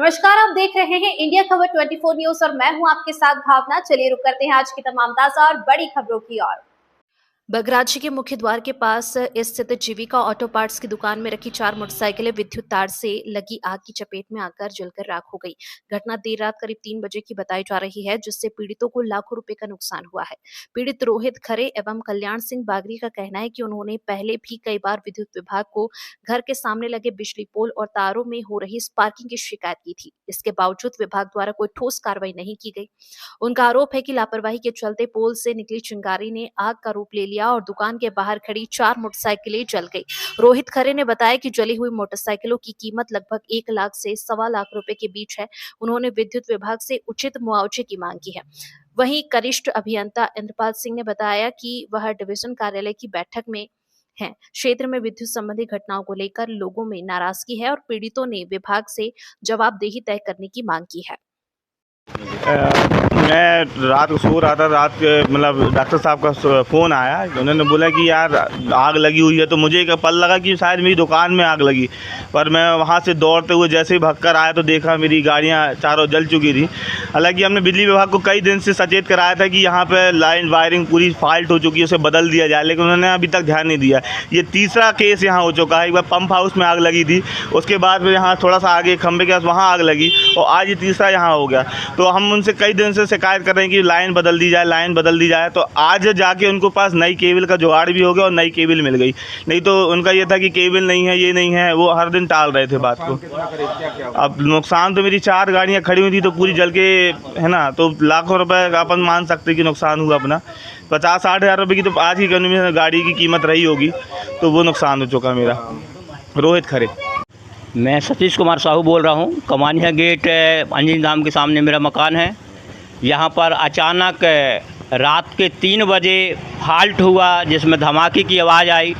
नमस्कार, आप देख रहे हैं इंडिया खबर 24 न्यूज और मैं हूं आपके साथ भावना। चलिए रुक करते हैं आज की तमाम ताजा और बड़ी खबरों की ओर। बगराजी के मुख्य द्वार के पास स्थित जीविका ऑटो पार्ट्स की दुकान में रखी 4 मोटरसाइकिलें विद्युत तार से लगी आग की चपेट में आकर जलकर राख हो गई। घटना देर रात करीब 3 बजे की बताई जा रही है, जिससे पीड़ितों को लाखों रुपए का नुकसान हुआ है। पीड़ित रोहित खरे एवं कल्याण सिंह बागरी का कहना है कि उन्होंने पहले भी कई बार विद्युत विभाग को घर के सामने लगे बिजली पोल और तारों में हो रही स्पार्किंग की शिकायत की थी। इसके बावजूद विभाग द्वारा कोई ठोस कार्रवाई नहीं की गई। उनका आरोप है कि लापरवाही के चलते पोल से निकली चिंगारी ने आग का रूप ले लिया और दुकान के बाहर खड़ी 4 मोटरसाइकिलें जल गई। रोहित खरे ने बताया कि जली हुई मोटरसाइकिलों की कीमत लगभग 1 लाख से 1.25 लाख रुपए के बीच है। उन्होंने विद्युत विभाग से उचित मुआवजे की मांग की है। वहीं कनिष्ठ अभियंता इंद्रपाल सिंह ने बताया कि वह डिवीजन कार्यालय की बैठक में है। क्षेत्र में विद्युत संबंधी घटनाओं को लेकर लोगों में नाराजगी है और पीड़ितों ने विभाग से जवाबदेही तय करने की मांग की है। मैं रात को सो रहा था। रात के मतलब डॉक्टर साहब का फ़ोन आया। उन्होंने बोला कि यार आग लगी हुई है, तो मुझे एक पल लगा कि शायद मेरी दुकान में आग लगी। पर मैं वहाँ से दौड़ते हुए जैसे ही भागकर आया तो देखा मेरी गाड़ियाँ चारों जल चुकी थी। हालांकि हमने बिजली विभाग को कई दिन से सचेत कराया था कि यहाँ पे लाइन वायरिंग पूरी फॉल्ट हो चुकी है, उसे बदल दिया जाए, लेकिन उन्होंने अभी तक ध्यान नहीं दिया। ये तीसरा केस यहाँ हो चुका है। एक बार पंप हाउस में आग लगी थी, उसके बाद में यहाँ थोड़ा सा आगे खंभे के पास वहाँ आग लगी, और आज ये तीसरा यहाँ हो गया। तो हम उनसे कई दिन से शिकायत कर रहे हैं कि लाइन बदल दी जाए, लाइन बदल दी जाए। तो आज जाके उनको पास नई केबल का जुगाड़ भी हो गया और नई केबल मिल गई। नहीं तो उनका ये था कि केबल नहीं है, ये नहीं है, वो हर दिन टाल रहे थे बात को। अब नुकसान तो मेरी 4 गाड़ियाँ खड़ी हुई थी तो पूरी जल के, है ना, तो लाखों रुपए का अपन मान सकते कि नुकसान हुआ अपना। 50-60 हज़ार रुपये की तो आज की इकोनॉमी में गाड़ी की कीमत रही होगी, तो वो नुकसान हो चुका मेरा। रोहित खरे। मैं सतीश कुमार साहू बोल रहा हूँ। कमानिया गेट अंजनी धाम के सामने मेरा मकान है। यहाँ पर अचानक रात के 3 बजे फॉल्ट हुआ, जिसमें धमाके की आवाज़ आई।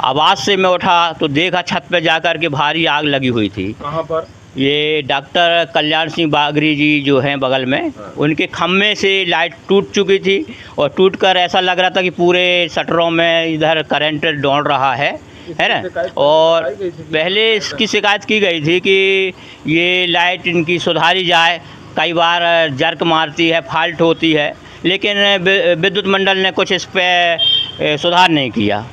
आवाज़ से मैं उठा तो देखा छत पे जाकर के भारी आग लगी हुई थी। कहाँ पर? ये डॉक्टर कल्याण सिंह बागरी जी जो हैं बगल में, उनके खम्भे से लाइट टूट चुकी थी और टूटकर ऐसा लग रहा था कि पूरे शटरों में इधर करंट दौड़ रहा है ना। और पहले इसकी शिकायत की गई थी कि ये लाइट इनकी सुधारी जाए। कई बार जर्क मारती है, फॉल्ट होती है, लेकिन विद्युत मंडल ने कुछ इस पे सुधार नहीं किया,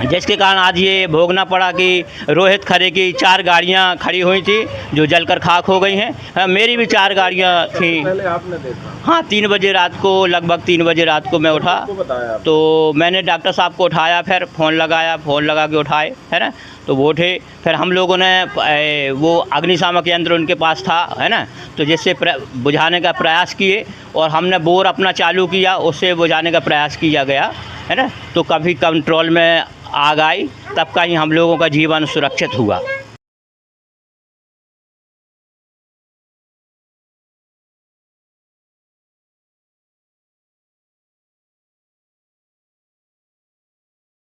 जिसके कारण आज ये भोगना पड़ा कि रोहित खरे की 4 गाड़ियाँ खड़ी हुई थी जो जलकर खाक हो गई हैं। मेरी भी 4 गाड़ियाँ थी। पहले आपने देखा? हाँ, 3 बजे रात को, लगभग 3 बजे रात को मैं उठा तो मैंने डॉक्टर साहब को उठाया, फिर फ़ोन लगाया, फ़ोन लगा के उठाए, है ना, तो वो उठे। फिर हम लोगों ने वो अग्निशामक यंत्र उनके पास था, है ना, तो जिससे बुझाने का प्रयास किए और हमने बोर अपना चालू किया, उससे बुझाने का प्रयास किया गया, है ना। तो कभी कंट्रोल में आग आई, तब कहीं हम लोगों का जीवन सुरक्षित हुआ।